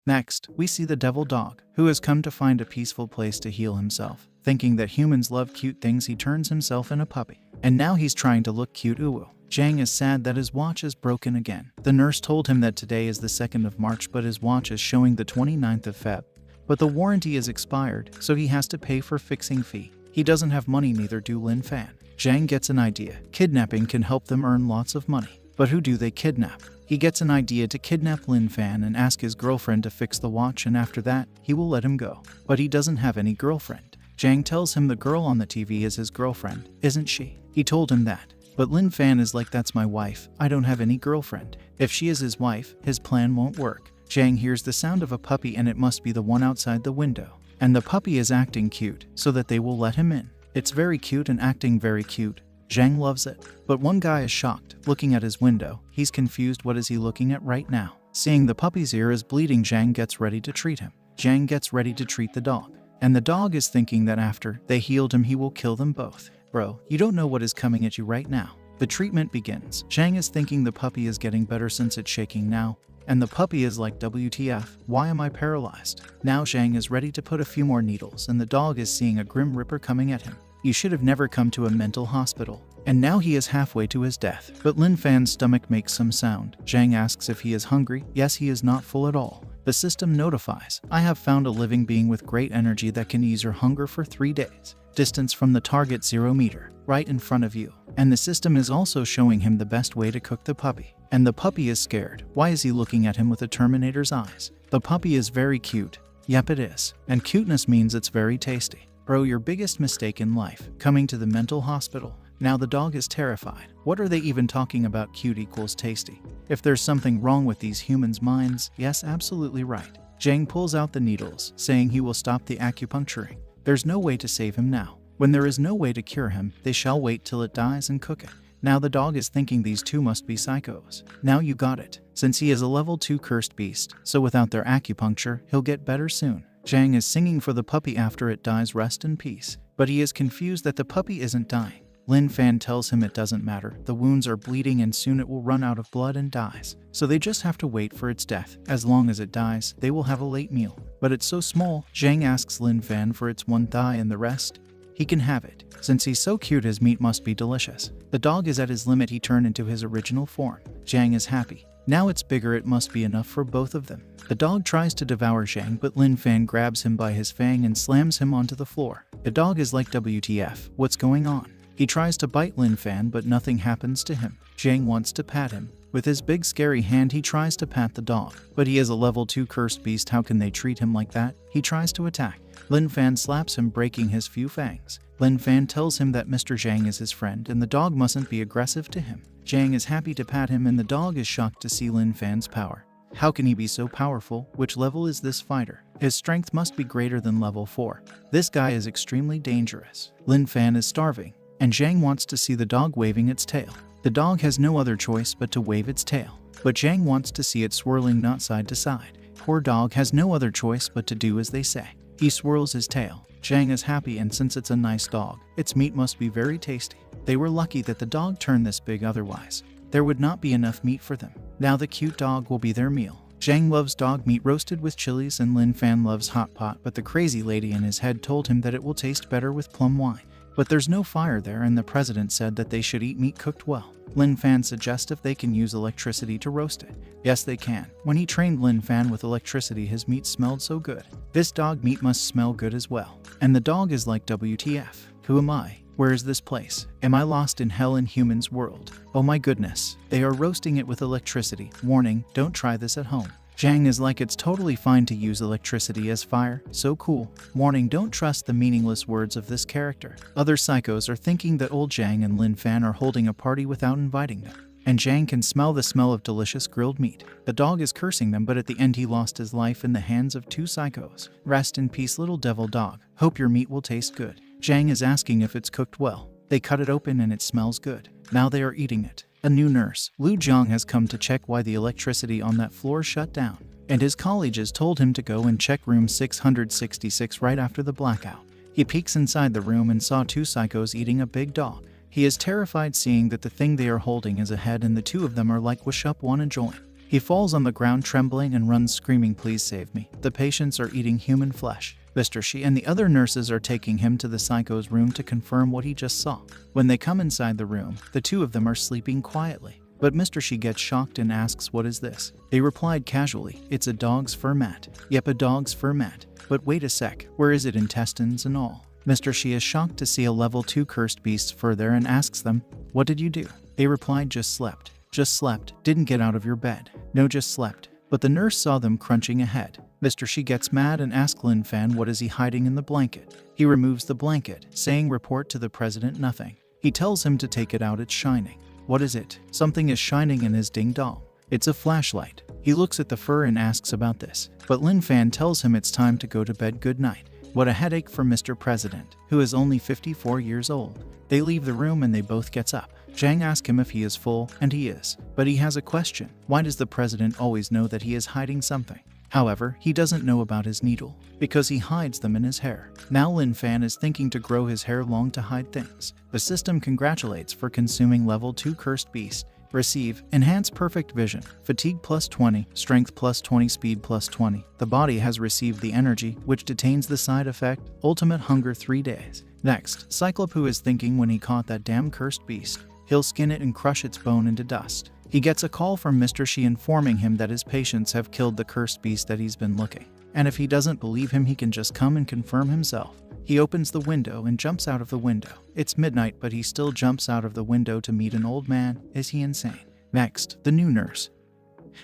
Next, we see the devil dog, who has come to find a peaceful place to heal himself. Thinking that humans love cute things, he turns himself in a puppy. And now he's trying to look cute. Ooh. Jang is sad that his watch is broken again. The nurse told him that today is the 2nd of March, but his watch is showing the 29th of Feb. But the warranty is expired, so he has to pay for fixing fee. He doesn't have money, neither do Lin Fan. Jang gets an idea. Kidnapping can help them earn lots of money. But who do they kidnap? He gets an idea to kidnap Lin Fan and ask his girlfriend to fix the watch, and after that, he will let him go. But he doesn't have any girlfriend. Jang tells him the girl on the TV is his girlfriend, isn't she? He told him that. But Lin Fan is like, that's my wife, I don't have any girlfriend. If she is his wife, his plan won't work. Jang hears the sound of a puppy, and it must be the one outside the window. And the puppy is acting cute, so that they will let him in. It's very cute and acting very cute. Jang loves it. But one guy is shocked, looking at his window. He's confused. What is he looking at right now? Seeing the puppy's ear is bleeding, Jang gets ready to treat him. Jang gets ready to treat the dog. And the dog is thinking that after they healed him, he will kill them both. Bro, you don't know what is coming at you right now. The treatment begins. Jang is thinking the puppy is getting better since it's shaking now. And the puppy is like, WTF, why am I paralyzed? Now Jang is ready to put a few more needles, and the dog is seeing a grim reaper coming at him. You should have never come to a mental hospital. And now he is halfway to his death. But Lin Fan's stomach makes some sound. Jang asks if he is hungry. Yes, he is not full at all. The system notifies, I have found a living being with great energy that can ease your hunger for 3 days. Distance from the target 0 meter, right in front of you. And the system is also showing him the best way to cook the puppy. And the puppy is scared. Why is he looking at him with a Terminator's eyes? The puppy is very cute. Yep, it is. And cuteness means it's very tasty. Bro, your biggest mistake in life, coming to the mental hospital. Now the dog is terrified. What are they even talking about? Cute equals tasty. If there's something wrong with these humans' minds, yes, absolutely right. Jang pulls out the needles, saying he will stop the acupuncturing. There's no way to save him now. When there is no way to cure him, they shall wait till it dies and cook it. Now the dog is thinking these two must be psychos. Now you got it. Since he is a level 2 cursed beast, so without their acupuncture, he'll get better soon. Jang is singing for the puppy after it dies, rest in peace. But he is confused that the puppy isn't dying. Lin Fan tells him it doesn't matter. The wounds are bleeding and soon it will run out of blood and dies. So they just have to wait for its death. As long as it dies, they will have a late meal. But it's so small, Jang asks Lin Fan for its one thigh and the rest. He can have it. Since he's so cute, his meat must be delicious. The dog is at his limit. He turned into his original form. Jang is happy. Now it's bigger, it must be enough for both of them. The dog tries to devour Jang, but Lin Fan grabs him by his fang and slams him onto the floor. The dog is like, WTF, what's going on? He tries to bite Lin Fan, but nothing happens to him. Jang wants to pat him. With his big scary hand, he tries to pat the dog. But he is a level 2 cursed beast. How can they treat him like that? He tries to attack. Lin Fan slaps him, breaking his few fangs. Lin Fan tells him that Mr. Jang is his friend and the dog mustn't be aggressive to him. Jang is happy to pat him and the dog is shocked to see Lin Fan's power. How can he be so powerful? Which level is this fighter? His strength must be greater than level 4. This guy is extremely dangerous. Lin Fan is starving, and Jang wants to see the dog waving its tail. The dog has no other choice but to wave its tail. But Jang wants to see it swirling, not side to side. Poor dog has no other choice but to do as they say. He swirls his tail. Jang is happy, and since it's a nice dog, its meat must be very tasty. They were lucky that the dog turned this big, otherwise there would not be enough meat for them. Now the cute dog will be their meal. Jang loves dog meat roasted with chilies and Lin Fan loves hot pot, but the crazy lady in his head told him that it will taste better with plum wine. But there's no fire there, and the president said that they should eat meat cooked well. Lin Fan suggests if they can use electricity to roast it. Yes, they can. When he trained Lin Fan with electricity, his meat smelled so good. This dog meat must smell good as well. And the dog is like, WTF? Who am I? Where is this place? Am I lost in hell in humans' world? Oh my goodness. They are roasting it with electricity. Warning, don't try this at home. Jang is like, it's totally fine to use electricity as fire. So cool. Warning, don't trust the meaningless words of this character. Other psychos are thinking that old Jang and Lin Fan are holding a party without inviting them. And Jang can smell the smell of delicious grilled meat. The dog is cursing them, but at the end he lost his life in the hands of 2 psychos. Rest in peace, little devil dog. Hope your meat will taste good. Jang is asking if it's cooked well. They cut it open and it smells good. Now they are eating it. A new nurse, Lu Jiang, has come to check why the electricity on that floor shut down. And his colleagues told him to go and check room 666 right after the blackout. He peeks inside the room and saw 2 psychos eating a big dog. He is terrified seeing that the thing they are holding is a head and the 2 of them are like, wish up, wanna join. He falls on the ground trembling and runs screaming, "Please save me. The patients are eating human flesh." Mr. Shi and the other nurses are taking him to the psycho's room to confirm what he just saw. When they come inside the room, the two of them are sleeping quietly. But Mr. Shi gets shocked and asks, "What is this?" They replied casually, "It's a dog's fur mat." "Yep, a dog's fur mat. But wait a sec, where is it? Intestines and all." Mr. Shi is shocked to see a level 2 cursed beast's fur there and asks them, "What did you do?" They replied, "Just slept. Just slept. Didn't get out of your bed. No, just slept." But the nurse saw them crunching ahead. Mr. Shi gets mad and asks Lin Fan what is he hiding in the blanket. He removes the blanket, saying, "Report to the president." Nothing. He tells him to take it out. It's shining. What is it? Something is shining in his ding dong. It's a flashlight. He looks at the fur and asks about this. But Lin Fan tells him it's time to go to bed. Good night. What a headache for Mr. President, who is only 54 years old. They leave the room and they both gets up. Zhang asks him if he is full, and he is. But he has a question. Why does the president always know that he is hiding something? However, he doesn't know about his needle, because he hides them in his hair. Now Lin Fan is thinking to grow his hair long to hide things. The system congratulates for consuming level 2 cursed beast. Receive, enhance perfect vision, fatigue plus 20, strength plus 20, speed plus 20. The body has received the energy, which detains the side effect, ultimate hunger 3 days. Next, Cyclops, who is thinking when he caught that damn cursed beast, he'll skin it and crush its bone into dust. He gets a call from Mr. Shi informing him that his patients have killed the cursed beast that he's been looking. And if he doesn't believe him, he can just come and confirm himself. He opens the window and jumps out of the window. It's midnight, but he still jumps out of the window to meet an old man. Is he insane? Next, the new nurse,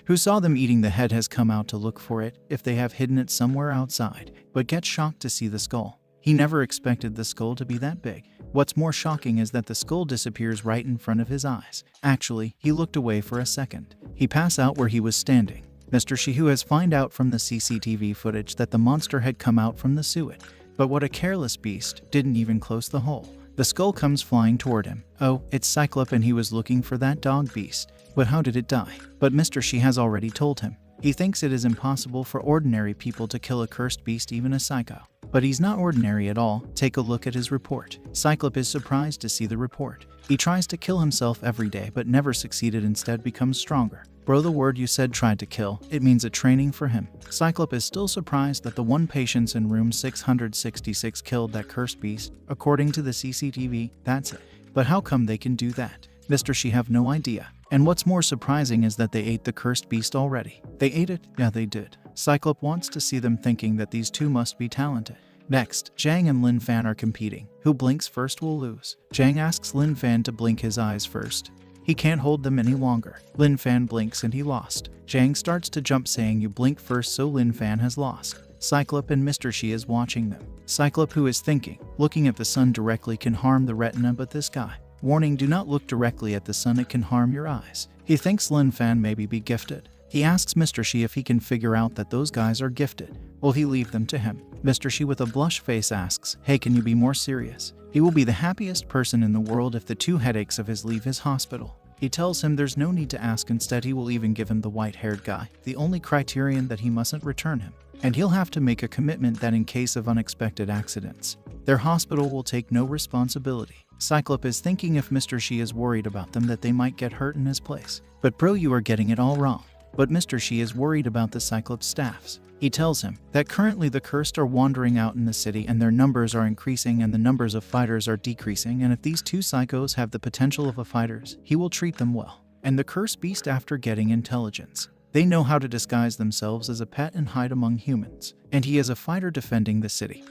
who saw them eating the head, has come out to look for it, if they have hidden it somewhere outside, but gets shocked to see the skull. He never expected the skull to be that big. What's more shocking is that the skull disappears right in front of his eyes. Actually, he looked away for a second. He passed out where he was standing. Mr. Shi, who has found out from the CCTV footage that the monster had come out from the sewage. But what a careless beast, didn't even close the hole. The skull comes flying toward him. Oh, it's Cyclops, and he was looking for that dog beast. But how did it die? But Mr. Shi has already told him. He thinks it is impossible for ordinary people to kill a cursed beast, even a psycho. But he's not ordinary at all. Take a look at his report. Cyclops is surprised to see the report. He tries to kill himself every day but never succeeded, instead becomes stronger. Bro, the word you said tried to kill, it means a training for him. Cyclops is still surprised that the one patient in room 666 killed that cursed beast. According to the CCTV, that's it. But how come they can do that? Mr. Shi have no idea. And what's more surprising is that they ate the cursed beast already. They ate it? Yeah, they did. Cyclops wants to see them, thinking that these two must be talented. Next, Zhang and Lin Fan are competing. Who blinks first will lose. Zhang asks Lin Fan to blink his eyes first. He can't hold them any longer. Lin Fan blinks and he lost. Zhang starts to jump, saying you blink first, so Lin Fan has lost. Cyclops and Mr. Shi is watching them. Cyclops, who is thinking, looking at the sun directly can harm the retina, but this guy. Warning, do not look directly at the sun, it can harm your eyes. He thinks Lin Fan maybe be gifted. He asks Mr. Shi if he can figure out that those guys are gifted. Will he leave them to him? Mr. Shi with a blush face asks, hey, can you be more serious? He will be the happiest person in the world if the 2 headaches of his leave his hospital. He tells him there's no need to ask, instead he will even give him the white-haired guy, the only criterion that he mustn't return him. And he'll have to make a commitment that in case of unexpected accidents, their hospital will take no responsibility. Cyclops is thinking if Mr. Shi is worried about them that they might get hurt in his place. But bro, you are getting it all wrong. But Mr. Shi is worried about the Cyclops staffs. He tells him that currently the cursed are wandering out in the city and their numbers are increasing and the numbers of fighters are decreasing, and if these 2 psychos have the potential of a fighters, he will treat them well. And the cursed beast, after getting intelligence, they know how to disguise themselves as a pet and hide among humans. And he is a fighter defending the city.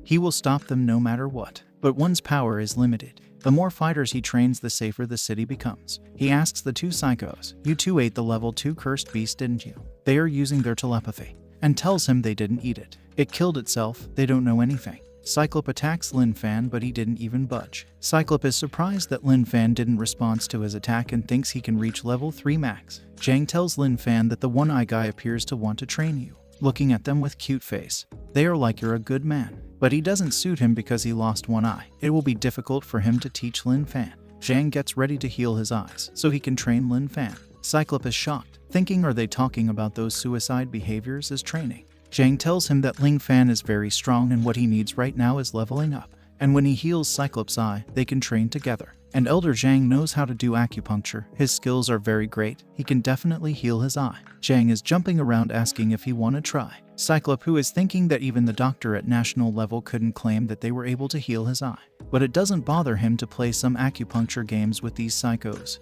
He will stop them no matter what. But one's power is limited. The more fighters he trains, the safer the city becomes. He asks the 2 psychos, you 2 ate the level 2 cursed beast, didn't you? They are using their telepathy. And tells him they didn't eat it. It killed itself, they don't know anything. Cyclops attacks Lin Fan, but he didn't even budge. Cyclops is surprised that Lin Fan didn't respond to his attack and thinks he can reach level 3 max. Zhang tells Lin Fan that the one-eye guy appears to want to train you. Looking at them with cute face. They are like, you're a good man. But he doesn't suit him because he lost one eye. It will be difficult for him to teach Lin Fan. Zhang gets ready to heal his eyes so he can train Lin Fan. Cyclops is shocked, thinking, are they talking about those suicide behaviors as training? Zhang tells him that Lin Fan is very strong and what he needs right now is leveling up. and when he heals Cyclops' eye, they can train together. And Elder Zhang knows how to do acupuncture. His skills are very great. He can definitely heal his eye. Zhang is jumping around asking if he want to try. Cyclops, who is thinking that even the doctor at national level couldn't claim that they were able to heal his eye. But it doesn't bother him to play some acupuncture games with these psychos.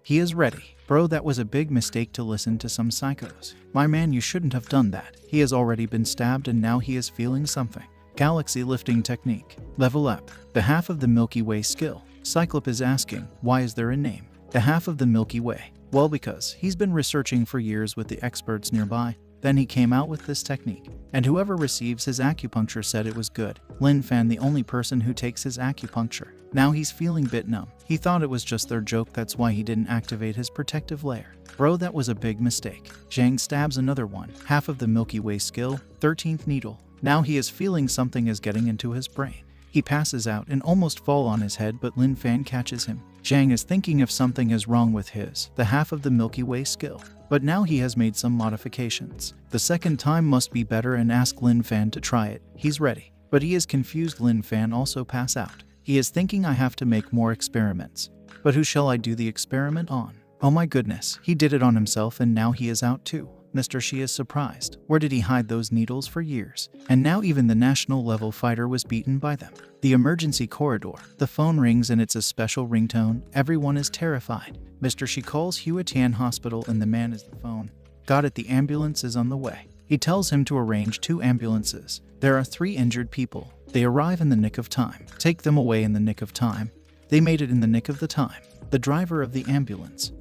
He is ready. Bro, that was a big mistake to listen to some psychos. My man, you shouldn't have done that. He has already been stabbed and now he is feeling something. Galaxy lifting technique. Level up. The half of the Milky Way skill. Cyclops is asking, why is there a name? The half of the Milky Way. Well, because he's been researching for years with the experts nearby. Then he came out with this technique. And whoever receives his acupuncture said it was good. Lin Fan, the only person who takes his acupuncture. Now he's feeling bit numb. He thought it was just their joke, that's why he didn't activate his protective layer. Bro, that was a big mistake. Zhang stabs another one. Half of the Milky Way skill, 13th needle. Now he is feeling something is getting into his brain. He passes out and almost fall on his head, but Lin Fan catches him. Zhang is thinking if something is wrong with the half of the Milky Way skill. But now he has made some modifications. The second time must be better and ask Lin Fan to try it. He's ready. But he is confused. Lin Fan also pass out. He is thinking I have to make more experiments. But who shall I do the experiment on? Oh my goodness, he did it on himself and now he is out too. Mr. Shi is surprised. Where did he hide those needles for years? And now even the national level fighter was beaten by them. The emergency corridor. The phone rings and it's a special ringtone. Everyone is terrified. Mr. Shi calls Huatian Hospital and the man is the phone. Got it, the ambulance is on the way. He tells him to arrange 2 ambulances. There are 3 injured people. They arrive in the nick of time. Take them away in the nick of time. They made it in the nick of the time. The driver of the ambulance,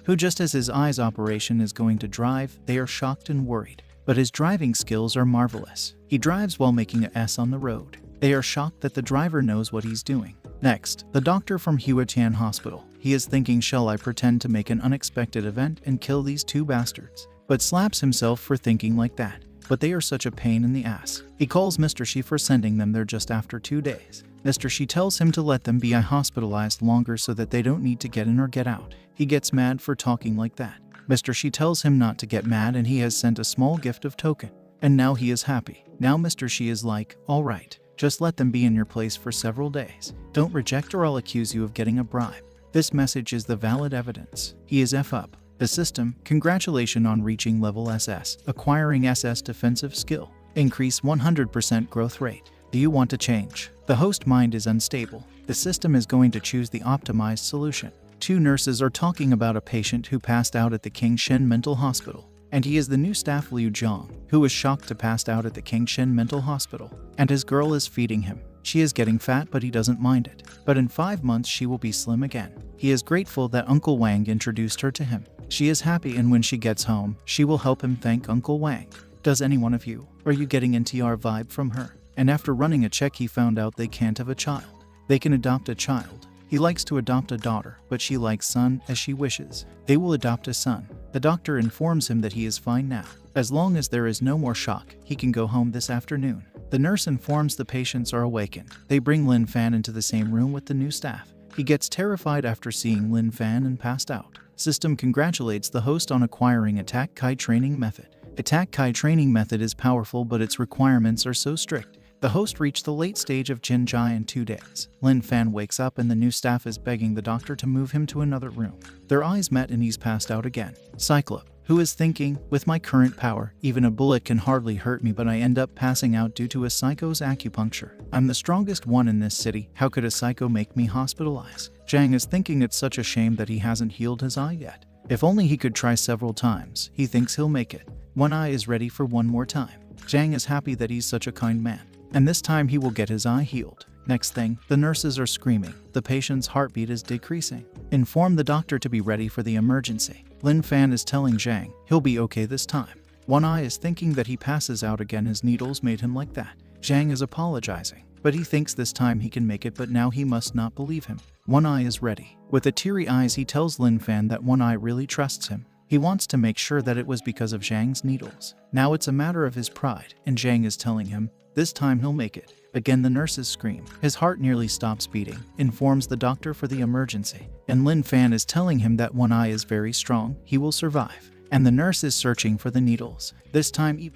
who just as his eye's operation is going to drive, they are shocked and worried. But his driving skills are marvelous. He drives while making a S on the road. They are shocked that the driver knows what he's doing. Next, the doctor from Huatian Hospital. He is thinking, shall I pretend to make an unexpected event and kill these 2 bastards? But slaps himself for thinking like that. But they are such a pain in the ass. He calls Mr. Shi for sending them there just after 2 days. Mr. Shi tells him to let them be hospitalized longer so that they don't need to get in or get out. He gets mad for talking like that. Mr. Shi tells him not to get mad and he has sent a small gift of token. And now he is happy. Now Mr. Shi is like, alright, just let them be in your place for several days. Don't reject or I'll accuse you of getting a bribe. This message is the valid evidence. He is F up. The system, congratulations on reaching level SS, acquiring SS defensive skill, increase 100% growth rate. Do you want to change? The host mind is unstable. The system is going to choose the optimized solution. 2 nurses are talking about a patient who passed out at the Kingshen Mental Hospital. And he is the new staff Liu Zhang, who was shocked to pass out at the Kingshen Mental Hospital. And his girl is feeding him. She is getting fat but he doesn't mind it. But in 5 months she will be slim again. He is grateful that Uncle Wang introduced her to him. She is happy and when she gets home, she will help him thank Uncle Wang. Does any one of you? Are you getting NTR vibe from her? And after running a check he found out they can't have a child. They can adopt a child. He likes to adopt a daughter, but she likes son as she wishes. They will adopt a son. The doctor informs him that he is fine now. As long as there is no more shock, he can go home this afternoon. The nurse informs the patients are awakened. They bring Lin Fan into the same room with the new staff. He gets terrified after seeing Lin Fan and passed out. System congratulates the host on acquiring Attack Kai training method. Attack Kai training method is powerful but its requirements are so strict. The host reached the late stage of Jinjai in 2 days. Lin Fan wakes up and the new staff is begging the doctor to move him to another room. Their eyes met and he's passed out again. Cyclops, who is thinking, with my current power, even a bullet can hardly hurt me but I end up passing out due to a psycho's acupuncture. I'm the strongest one in this city, how could a psycho make me hospitalize? Zhang is thinking it's such a shame that he hasn't healed his eye yet. If only he could try several times, he thinks he'll make it. One eye is ready for one more time. Zhang is happy that he's such a kind man. And this time he will get his eye healed. Next thing, the nurses are screaming. The patient's heartbeat is decreasing. Inform the doctor to be ready for the emergency. Lin Fan is telling Zhang he'll be okay this time. One eye is thinking that he passes out again, his needles made him like that. Zhang is apologizing, but he thinks this time he can make it, but now he must not believe him. One eye is ready. With the teary eyes he tells Lin Fan that One Eye really trusts him. He wants to make sure that it was because of Zhang's needles. Now it's a matter of his pride, and Zhang is telling him, this time he'll make it. Again the nurses scream. His heart nearly stops beating. Informs the doctor for the emergency. And Lin Fan is telling him that One Eye is very strong, he will survive. And the nurse is searching for the needles. This time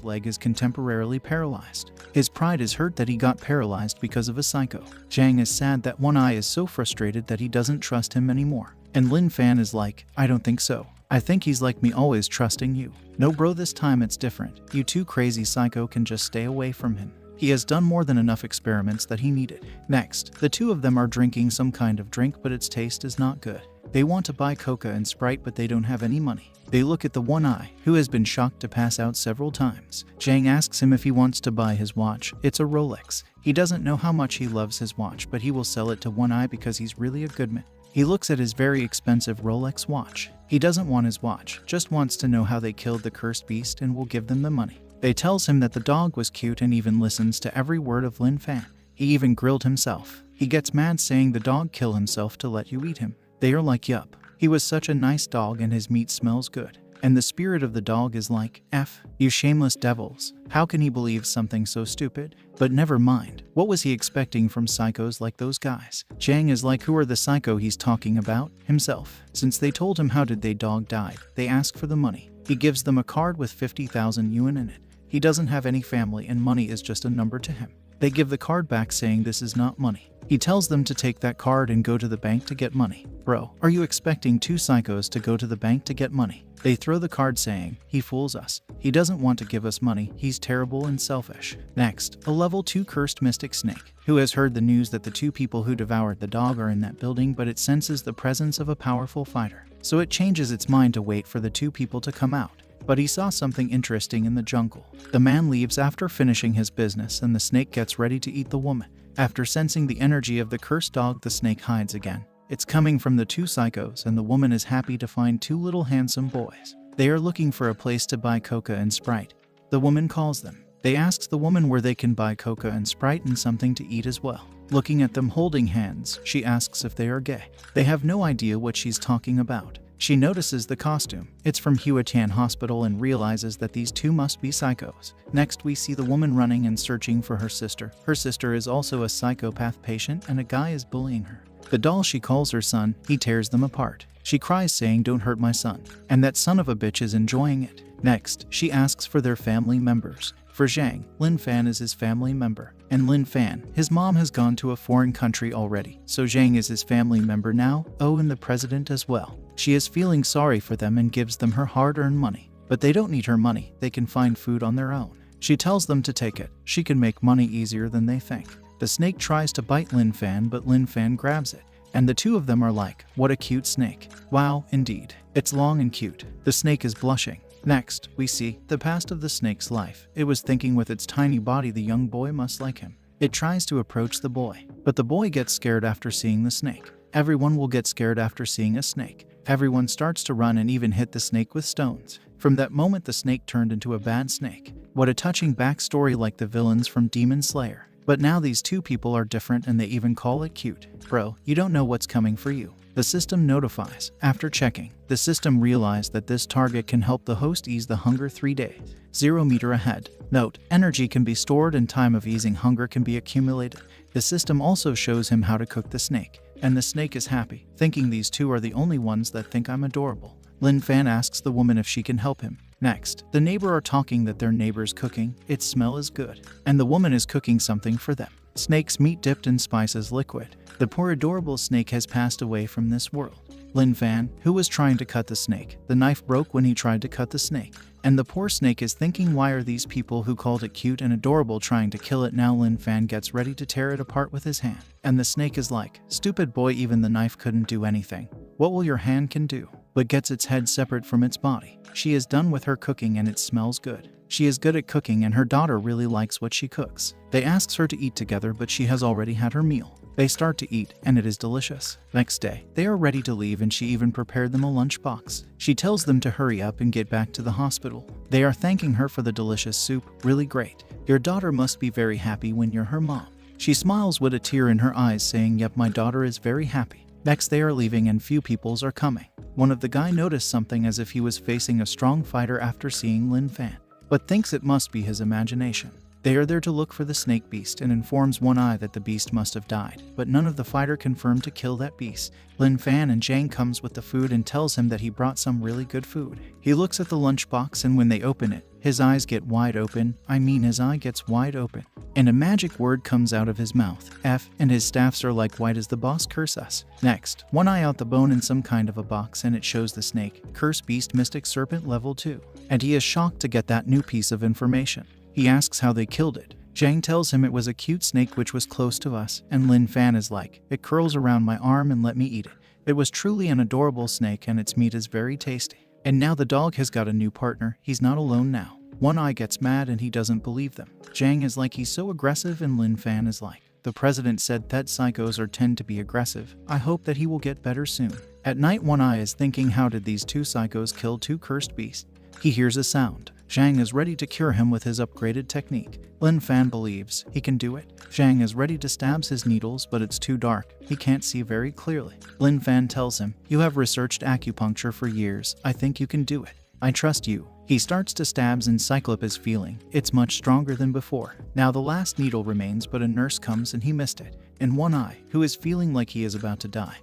leg is contemporarily paralyzed. His pride is hurt that he got paralyzed because of a psycho. Jang is sad that One Eye is so frustrated that he doesn't trust him anymore. And Lin Fan is like, I don't think so. I think he's like me, always trusting you. No bro, this time it's different. You two crazy psycho can just stay away from him. He has done more than enough experiments that he needed. Next, the two of them are drinking some kind of drink, but its taste is not good. They want to buy Coca and Sprite, but they don't have any money. They look at the One Eye, who has been shocked to pass out several times. Jang asks him if he wants to buy his watch. It's a Rolex. He doesn't know how much he loves his watch, but he will sell it to One Eye because he's really a good man. He looks at his very expensive Rolex watch. He doesn't want his watch, just wants to know how they killed the cursed beast and will give them the money. They tells him that the dog was cute and even listens to every word of Lin Fan. He even grilled himself. He gets mad saying the dog kill himself to let you eat him. They are like, yup, he was such a nice dog and his meat smells good. And the spirit of the dog is like, F, you shameless devils. How can he believe something so stupid? But never mind. What was he expecting from psychos like those guys? Jang is like, who are the psycho he's talking about? Himself. Since they told him how did they dog died, they ask for the money. He gives them a card with 50,000 yuan in it. He doesn't have any family and money is just a number to him. They give the card back saying this is not money. He tells them to take that card and go to the bank to get money. Bro, are you expecting two psychos to go to the bank to get money? They throw the card saying, he fools us. He doesn't want to give us money, he's terrible and selfish. Next, a level 2 cursed mystic snake, who has heard the news that the two people who devoured the dog are in that building, but it senses the presence of a powerful fighter. So it changes its mind to wait for the two people to come out. But he saw something interesting in the jungle. The man leaves after finishing his business and the snake gets ready to eat the woman. After sensing the energy of the cursed dog, the snake hides again. It's coming from the two psychos and the woman is happy to find two little handsome boys. They are looking for a place to buy Coca and Sprite. The woman calls them. They ask the woman where they can buy Coca and Sprite and something to eat as well. Looking at them holding hands, she asks if they are gay. They have no idea what she's talking about. She notices the costume. It's from Huatian Hospital and realizes that these two must be psychos. Next, we see the woman running and searching for her sister. Her sister is also a psychopath patient and a guy is bullying her. The doll she calls her son, he tears them apart. She cries saying, don't hurt my son. And that son of a bitch is enjoying it. Next, she asks for their family members. For Zhang, Lin Fan is his family member. And Lin Fan, his mom has gone to a foreign country already. So Zhang is his family member now. Oh, and the president as well. She is feeling sorry for them and gives them her hard-earned money. But they don't need her money. They can find food on their own. She tells them to take it. She can make money easier than they think. The snake tries to bite Lin Fan, but Lin Fan grabs it. And the two of them are like, what a cute snake. Wow, indeed. It's long and cute. The snake is blushing. Next, we see the past of the snake's life. It was thinking with its tiny body the young boy must like him. It tries to approach the boy, but the boy gets scared after seeing the snake. Everyone will get scared after seeing a snake. Everyone starts to run and even hit the snake with stones. From that moment, the snake turned into a bad snake. What a touching backstory, like the villains from Demon Slayer. But now these two people are different and they even call it cute. Bro, you don't know what's coming for you. The system notifies. After checking, the system realized that this target can help the host ease the hunger 3 days. 0 meter ahead. Note, energy can be stored and time of easing hunger can be accumulated. The system also shows him how to cook the snake. And the snake is happy, thinking these two are the only ones that think I'm adorable. Lin Fan asks the woman if she can help him. Next, the neighbor are talking that their neighbor's cooking. Its smell is good. And the woman is cooking something for them. Snake's meat dipped in spices liquid. The poor adorable snake has passed away from this world. Lin Fan, who was trying to cut the snake, the knife broke when he tried to cut the snake. And the poor snake is thinking, why are these people who called it cute and adorable trying to kill it now? Lin Fan gets ready to tear it apart with his hand. And the snake is like, stupid boy, even the knife couldn't do anything. What will your hand can do? But gets its head separate from its body. She is done with her cooking and it smells good. She is good at cooking and her daughter really likes what she cooks. They asks her to eat together, but she has already had her meal. They start to eat and it is delicious. Next day, they are ready to leave and she even prepared them a lunchbox. She tells them to hurry up and get back to the hospital. They are thanking her for the delicious soup. Really great. Your daughter must be very happy when you're her mom. She smiles with a tear in her eyes saying, yep, my daughter is very happy. Next, they are leaving and few peoples are coming. One of the guy noticed something as if he was facing a strong fighter after seeing Lin Fan, but thinks it must be his imagination. They are there to look for the snake beast and informs One Eye that the beast must have died, but none of the fighter confirmed to kill that beast. Lin Fan and Jang comes with the food and tells him that he brought some really good food. He looks at the lunchbox and when they open it, his eyes get wide open. His eye gets wide open. And a magic word comes out of his mouth, F, and his staffs are like white as the boss curse us. Next, One Eye out the bone in some kind of a box and it shows the snake, Curse Beast Mystic Serpent level 2. And he is shocked to get that new piece of information. He asks how they killed it. Jang tells him it was a cute snake which was close to us, and Lin Fan is like, it curls around my arm and let me eat it. It was truly an adorable snake and its meat is very tasty. And now the dog has got a new partner, he's not alone now. One Eye gets mad and he doesn't believe them. Jang is like, he's so aggressive, and Lin Fan is like, the president said that psychos tend to be aggressive. I hope that he will get better soon. At night, One Eye is thinking, how did these two psychos kill two cursed beasts? He hears a sound. Zhang is ready to cure him with his upgraded technique. Lin Fan believes he can do it. Zhang is ready to stab his needles, but it's too dark. He can't see very clearly. Lin Fan tells him, you have researched acupuncture for years. I think you can do it. I trust you. He starts to stab and Cyclop is feeling it's much stronger than before. Now the last needle remains, but a nurse comes and he missed it. And One Eye, who is feeling like he is about to die,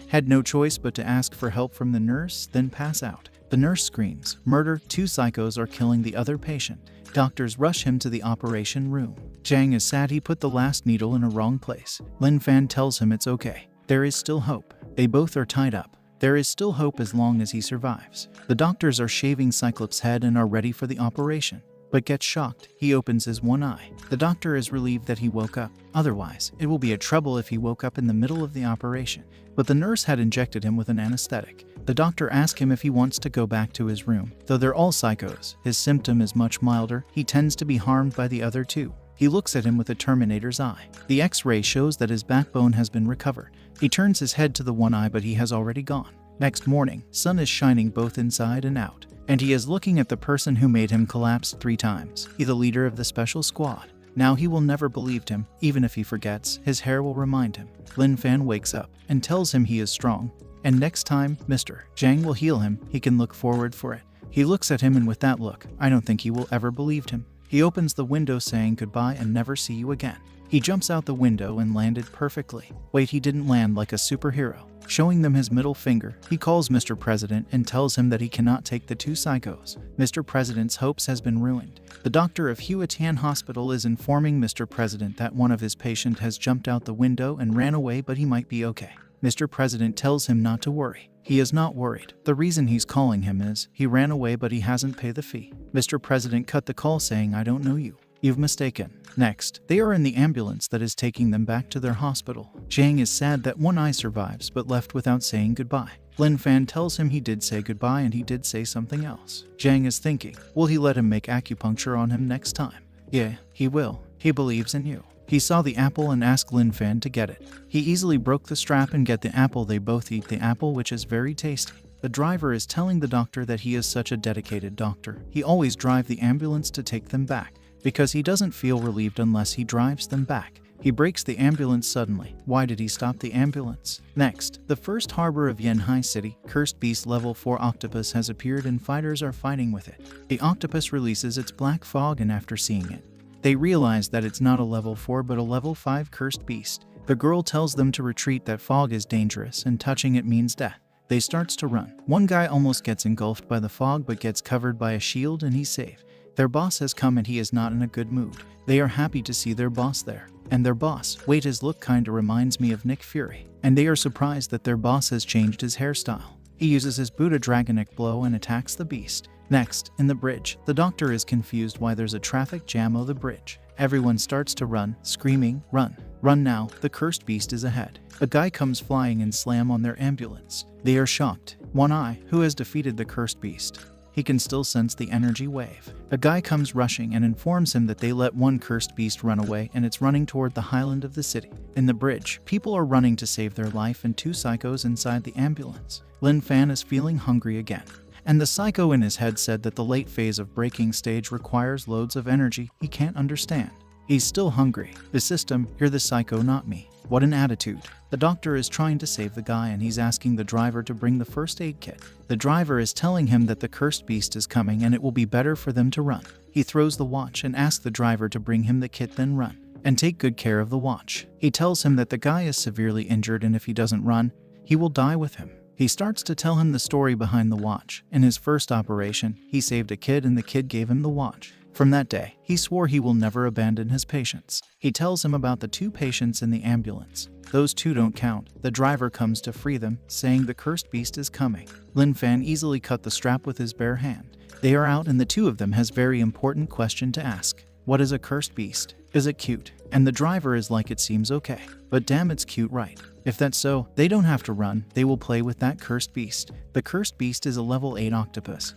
had no choice but to ask for help from the nurse, then pass out. The nurse screams, murder, two psychos are killing the other patient. Doctors rush him to the operation room. Jang is sad he put the last needle in a wrong place. Lin Fan tells him it's okay. There is still hope. They both are tied up. There is still hope as long as he survives. The doctors are shaving Cyclops' head and are ready for the operation, but gets shocked. He opens his one eye. The doctor is relieved that he woke up. Otherwise, it will be a trouble if he woke up in the middle of the operation. But the nurse had injected him with an anesthetic. The doctor asks him if he wants to go back to his room. Though they're all psychos, his symptom is much milder. He tends to be harmed by the other two. He looks at him with a Terminator's eye. The X-ray shows that his backbone has been recovered. He turns his head to the one eye, but he has already gone. Next morning, sun is shining both inside and out, and he is looking at the person who made him collapse 3 times. He the leader of the special squad. Now he will never believe him. Even if he forgets, his hair will remind him. Lin Fan wakes up and tells him he is strong, and next time, Mr. Zhang will heal him. He can look forward for it. He looks at him, and with that look, I don't think he will ever believe him. He opens the window saying goodbye and never see you again. He jumps out the window and landed perfectly. Wait, he didn't land like a superhero. Showing them his middle finger, he calls Mr. President and tells him that he cannot take the 2 psychos. Mr. President's hopes has been ruined. The doctor of Huatian Hospital is informing Mr. President that one of his patients has jumped out the window and ran away, but he might be okay. Mr. President tells him not to worry. He is not worried. The reason he's calling him is he ran away, but he hasn't paid the fee. Mr. President cut the call saying, I don't know you. You've mistaken. Next, they are in the ambulance that is taking them back to their hospital. Zhang is sad that one eye survives but left without saying goodbye. Lin Fan tells him he did say goodbye and he did say something else. Zhang is thinking, will he let him make acupuncture on him next time? Yeah, he will. He believes in you. He saw the apple and asked Lin Fan to get it. He easily broke the strap and get the apple. They both eat the apple, which is very tasty. The driver is telling the doctor that he is such a dedicated doctor. He always drives the ambulance to take them back, because he doesn't feel relieved unless he drives them back. He brakes the ambulance suddenly. Why did he stop the ambulance? Next, the first harbor of Yanhai City, Cursed Beast Level 4 octopus has appeared and fighters are fighting with it. The octopus releases its black fog, and after seeing it, they realize that it's not a level 4 but a level 5 cursed beast. The girl tells them to retreat, that fog is dangerous and touching it means death. They starts to run. One guy almost gets engulfed by the fog but gets covered by a shield and he's safe. Their boss has come and he is not in a good mood. They are happy to see their boss there. And their boss, wait, his look kinda reminds me of Nick Fury. And they are surprised that their boss has changed his hairstyle. He uses his Buddha Dragonic blow and attacks the beast. Next, in the bridge, the doctor is confused why there's a traffic jam on the bridge. Everyone starts to run, screaming, run. Run now, the cursed beast is ahead. A guy comes flying and slam on their ambulance. They are shocked. One Eye, who has defeated the cursed beast, he can still sense the energy wave. A guy comes rushing and informs him that they let one cursed beast run away and it's running toward the highland of the city. In the bridge, people are running to save their life and 2 psychos inside the ambulance. Lin Fan is feeling hungry again. And the psycho in his head said that the late phase of breaking stage requires loads of energy he can't understand. He's still hungry. The system, you're the psycho, not me. What an attitude. The doctor is trying to save the guy and he's asking the driver to bring the first aid kit. The driver is telling him that the cursed beast is coming and it will be better for them to run. He throws the watch and asks the driver to bring him the kit, then run and take good care of the watch. He tells him that the guy is severely injured and if he doesn't run, he will die with him. He starts to tell him the story behind the watch. In his first operation, he saved a kid and the kid gave him the watch. From that day, he swore he will never abandon his patients. He tells him about the 2 patients in the ambulance. Those 2 don't count. The driver comes to free them, saying the cursed beast is coming. Lin Fan easily cut the strap with his bare hand. They are out and the 2 of them has very important question to ask. What is a cursed beast? Is it cute? And the driver is like, it seems okay. But damn, it's cute, right? If that's so, they don't have to run. They will play with that cursed beast. The cursed beast is a level 8 octopus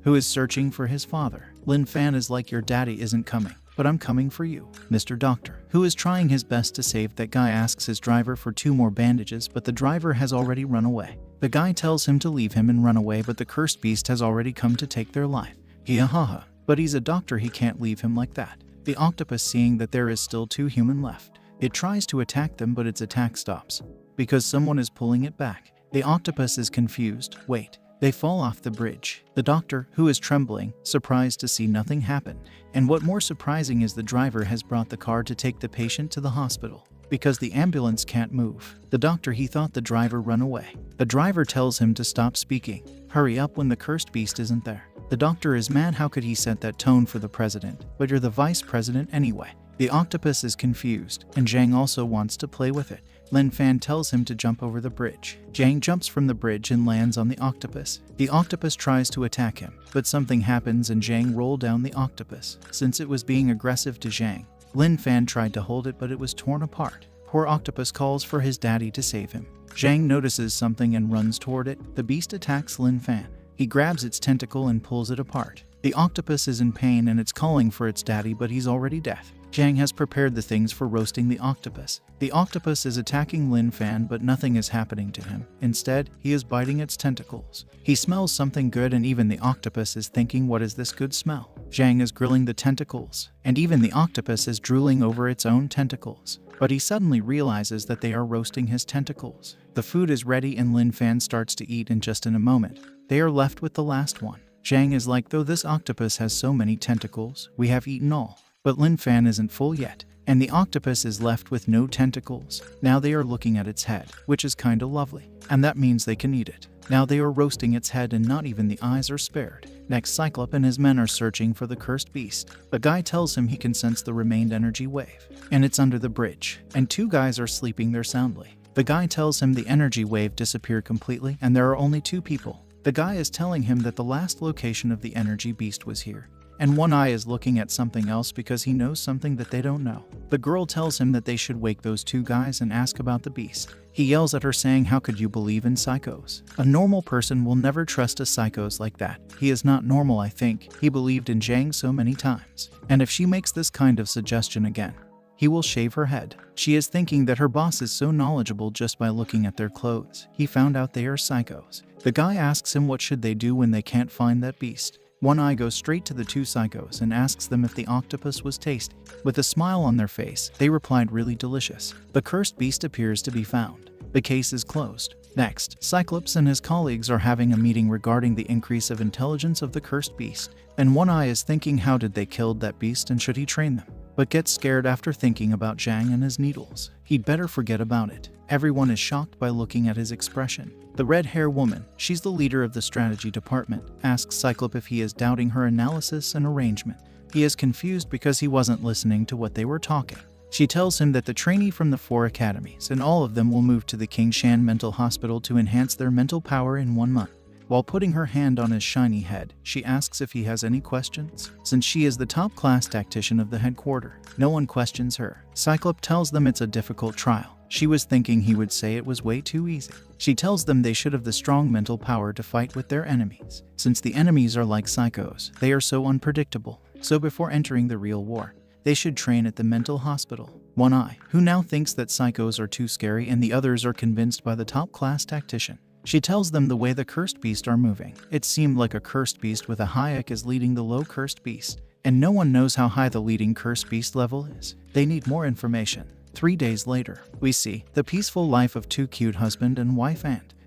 who is searching for his father. Lin Fan is like, your daddy isn't coming, but I'm coming for you. Mr. Doctor, who is trying his best to save that guy, asks his driver for 2 more bandages, but the driver has already run away. The guy tells him to leave him and run away, but the cursed beast has already come to take their life. Haha. But he's a doctor, he can't leave him like that. The octopus, seeing that there is still 2 human left, it tries to attack them, but its attack stops because someone is pulling it back. The octopus is confused. Wait. They fall off the bridge. The doctor, who is trembling, surprised to see nothing happen. And what more surprising is the driver has brought the car to take the patient to the hospital because the ambulance can't move. The doctor, he thought the driver run away. The driver tells him to stop speaking. Hurry up when the cursed beast isn't there. The doctor is mad. How could he set that tone for the president? But you're the vice president anyway. The octopus is confused, and Zhang also wants to play with it. Lin Fan tells him to jump over the bridge. Zhang jumps from the bridge and lands on the octopus. The octopus tries to attack him, but something happens and Zhang rolls down the octopus. Since it was being aggressive to Zhang, Lin Fan tried to hold it, but it was torn apart. Poor octopus calls for his daddy to save him. Zhang notices something and runs toward it. The beast attacks Lin Fan. He grabs its tentacle and pulls it apart. The octopus is in pain and it's calling for its daddy, but he's already dead. Zhang has prepared the things for roasting the octopus. The octopus is attacking Lin Fan, but nothing is happening to him. Instead, he is biting its tentacles. He smells something good, and even the octopus is thinking, what is this good smell? Zhang is grilling the tentacles, and even the octopus is drooling over its own tentacles. But he suddenly realizes that they are roasting his tentacles. The food is ready and Lin Fan starts to eat, and just in a moment, they are left with the last one. Zhang is like, though this octopus has so many tentacles, we have eaten all. But Lin Fan isn't full yet, and the octopus is left with no tentacles. Now they are looking at its head, which is kinda lovely, and that means they can eat it. Now they are roasting its head and not even the eyes are spared. Next, Cyclops and his men are searching for the cursed beast. The guy tells him he can sense the remained energy wave, and it's under the bridge, and 2 guys are sleeping there soundly. The guy tells him the energy wave disappeared completely and there are only 2 people. The guy is telling him that the last location of the energy beast was here. And one eye is looking at something else because he knows something that they don't know. The girl tells him that they should wake those 2 guys and ask about the beast. He yells at her saying, how could you believe in psychos? A normal person will never trust a psychos like that. He is not normal, I think. He believed in Zhang so many times. And if she makes this kind of suggestion again, he will shave her head. She is thinking that her boss is so knowledgeable just by looking at their clothes. He found out they are psychos. The guy asks him what should they do when they can't find that beast. One eye goes straight to the 2 psychos and asks them if the octopus was tasty. With a smile on their face, they replied, really delicious. The cursed beast appears to be found. The case is closed. Next, Cyclops and his colleagues are having a meeting regarding the increase of intelligence of the cursed beast. And One Eye is thinking, how did they kill that beast and should he train them? But gets scared after thinking about Zhang and his needles. He'd better forget about it. Everyone is shocked by looking at his expression. The red-hair woman, she's the leader of the strategy department, asks Cyclops if he is doubting her analysis and arrangement. He is confused because he wasn't listening to what they were talking. She tells him that the trainee from the 4 academies and all of them will move to the King Shan Mental Hospital to enhance their mental power in 1 month. While putting her hand on his shiny head, she asks if he has any questions. Since she is the top-class tactician of the headquarters, no one questions her. Cyclops tells them it's a difficult trial. She was thinking he would say it was way too easy. She tells them they should have the strong mental power to fight with their enemies. Since the enemies are like psychos, they are so unpredictable. So before entering the real war, they should train at the mental hospital. One Eye, who now thinks that psychos are too scary and the others are convinced by the top-class tactician. She tells them the way the cursed beast are moving. It seemed like a cursed beast with a Hayek is leading the low cursed beast, and no one knows how high the leading cursed beast level is. They need more information. 3 days later, we see the peaceful life of 2 cute husband and wife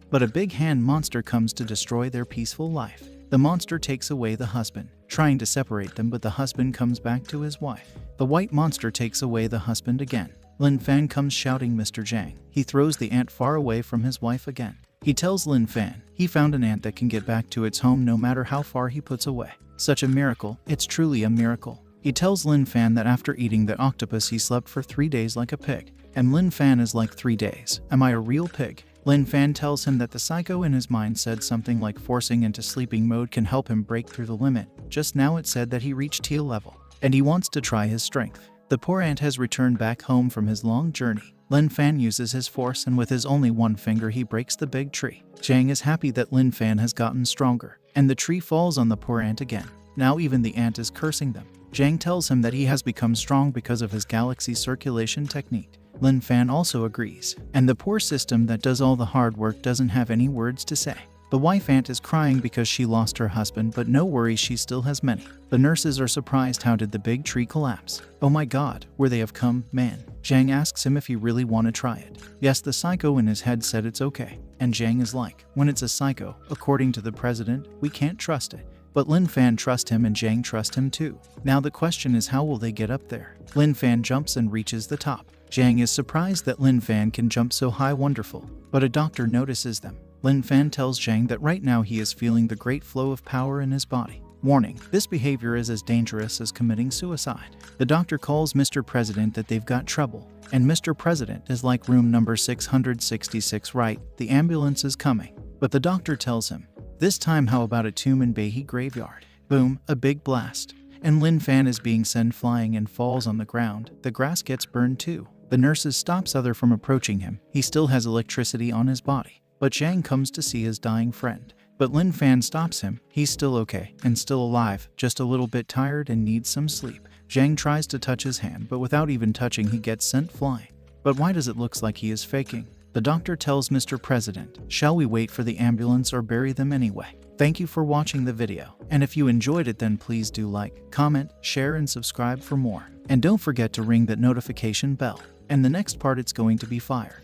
but a big hand monster comes to destroy their peaceful life. The monster takes away the husband, trying to separate them, but the husband comes back to his wife. The white monster takes away the husband again. Lin Fan comes shouting Mr. Zhang. He throws the ant far away from his wife again. He tells Lin Fan he found an ant that can get back to its home no matter how far he puts away. Such a miracle, it's truly a miracle. He tells Lin Fan that after eating the octopus he slept for 3 days like a pig. And Lin Fan is like, 3 days? Am I a real pig? Lin Fan tells him that the psycho in his mind said something like forcing into sleeping mode can help him break through the limit. Just now it said that he reached teal level, and he wants to try his strength. The poor ant has returned back home from his long journey. Lin Fan uses his force, and with his only one finger he breaks the big tree. Zhang is happy that Lin Fan has gotten stronger, and the tree falls on the poor ant again. Now even the ant is cursing them. Zhang tells him that he has become strong because of his galaxy circulation technique. Lin Fan also agrees, and the poor system that does all the hard work doesn't have any words to say. The wife ant is crying because she lost her husband, but no worries, she still has many. The nurses are surprised. How did the big tree collapse? Oh my god, where they have come, man. Zhang asks him if he really want to try it. Yes, the psycho in his head said it's okay. And Zhang is like, when it's a psycho, according to the president, we can't trust it. But Lin Fan trusts him and Zhang trusts him too. Now the question is, how will they get up there? Lin Fan jumps and reaches the top. Zhang is surprised that Lin Fan can jump so high, wonderful. But a doctor notices them. Lin Fan tells Zhang that right now he is feeling the great flow of power in his body. Warning, this behavior is as dangerous as committing suicide. The doctor calls Mr. President that they've got trouble. And Mr. President is like, room number 666, right? The ambulance is coming. But the doctor tells him, this time how about a tomb in Beihai graveyard? Boom, a big blast. And Lin Fan is being sent flying and falls on the ground. The grass gets burned too. The nurses stops other from approaching him. He still has electricity on his body. But Zhang comes to see his dying friend. But Lin Fan stops him. He's still okay and still alive, just a little bit tired and needs some sleep. Zhang tries to touch his hand, but without even touching he gets sent flying. But why does it look like he is faking? The doctor tells Mr. President, shall we wait for the ambulance or bury them anyway? Thank you for watching the video, and if you enjoyed it then please do like, comment, share and subscribe for more. And don't forget to ring that notification bell. And the next part it's going to be fire.